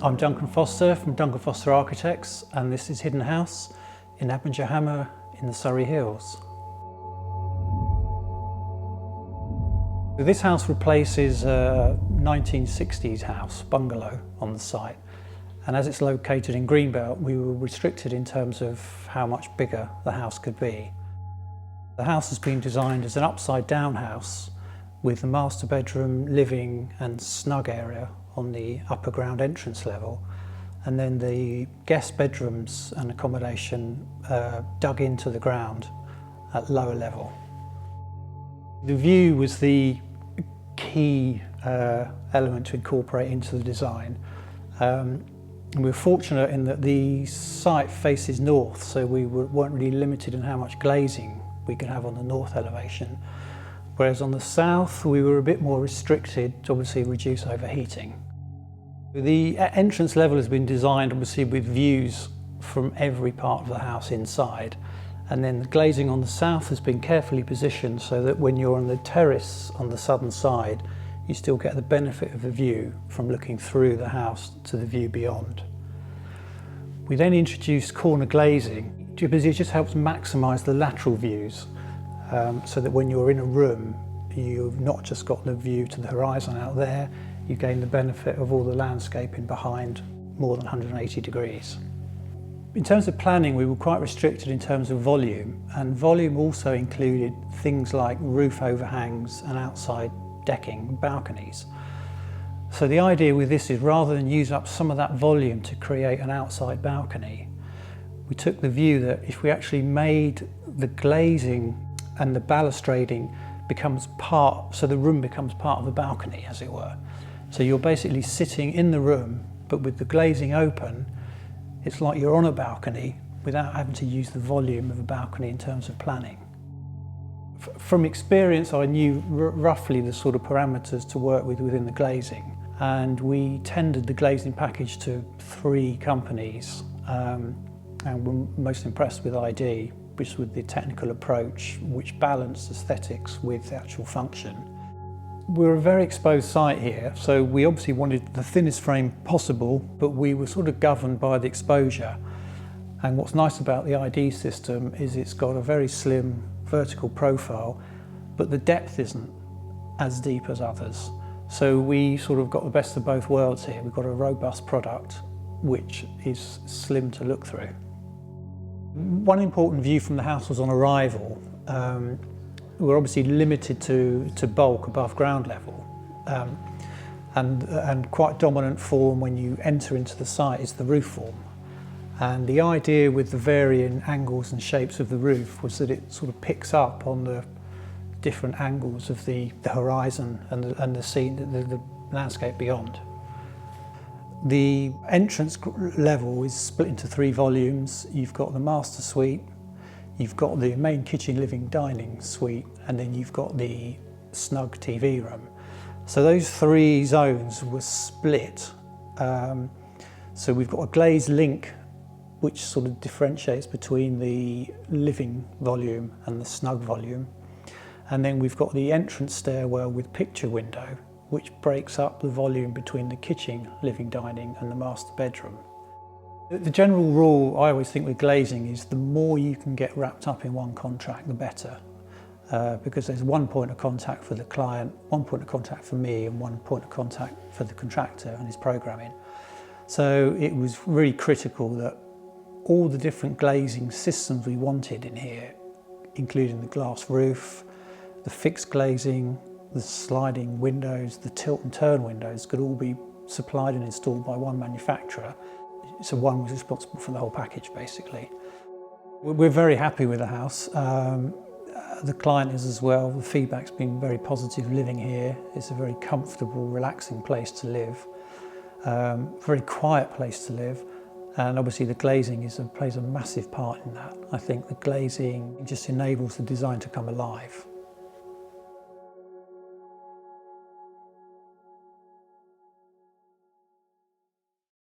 I'm Duncan Foster from Duncan Foster Architects, and this is Hidden House in Abingdon Hammer in the Surrey Hills. This house replaces a 1960s house bungalow on the site, and as it's located in Greenbelt, we were restricted in terms of how much bigger the house could be. The house has been designed as an upside down house with the master bedroom, living and snug area on the upper ground entrance level, and then the guest bedrooms and accommodation dug into the ground at lower level. The view was the key element to incorporate into the design. And we were fortunate in that the site faces north, so we weren't really limited in how much glazing we could have on the north elevation. Whereas on the south, we were a bit more restricted to obviously reduce overheating. The entrance level has been designed obviously with views from every part of the house inside. And then the glazing on the south has been carefully positioned so that when you're on the terrace on the southern side, you still get the benefit of the view from looking through the house to the view beyond. We then introduced corner glazing because it just helps maximise the lateral views. So that when you're in a room, you've not just got the view to the horizon out there, you gain the benefit of all the landscaping behind more than 180 degrees. In terms of planning, we were quite restricted in terms of volume, and volume also included things like roof overhangs and outside decking, balconies. So the idea with this is rather than use up some of that volume to create an outside balcony, we took the view that if we actually made the glazing and the balustrading becomes part, so the room becomes part of the balcony, as it were. So you're basically sitting in the room, but with the glazing open, it's like you're on a balcony without having to use the volume of a balcony in terms of planning. From experience, I knew roughly the sort of parameters to work with within the glazing, and we tendered the glazing package to 3 companies, and were most impressed with ID, which was the technical approach which balanced aesthetics with the actual function. We're a very exposed site here, so we obviously wanted the thinnest frame possible, but we were sort of governed by the exposure. And what's nice about the ID system is it's got a very slim vertical profile, but the depth isn't as deep as others. So we sort of got the best of both worlds here. We've got a robust product which is slim to look through. One important view from the house was on arrival. We're obviously limited to bulk above ground level, and quite dominant form when you enter into the site is the roof form. And the idea with the varying angles and shapes of the roof was that it sort of picks up on the different angles of the horizon and the scene, the landscape beyond. The entrance level is split into 3 volumes. You've got the master suite, you've got the main kitchen, living, dining suite, and then you've got the snug TV room. So those 3 zones were split. So we've got a glazed link which sort of differentiates between the living volume and the snug volume. And then we've got the entrance stairwell with picture window, which breaks up the volume between the kitchen, living, dining and the master bedroom. The general rule I always think with glazing is the more you can get wrapped up in one contract, the better. Because there's one point of contact for the client, one point of contact for me, and one point of contact for the contractor and his programming. So it was really critical that all the different glazing systems we wanted in here, including the glass roof, the fixed glazing, the sliding windows, the tilt and turn windows could all be supplied and installed by one manufacturer. So one was responsible for the whole package, basically. We're very happy with the house. The client is as well. The feedback's been very positive living here. It's a very comfortable, relaxing place to live. Very quiet place to live. And obviously the glazing plays a massive part in that. I think the glazing just enables the design to come alive.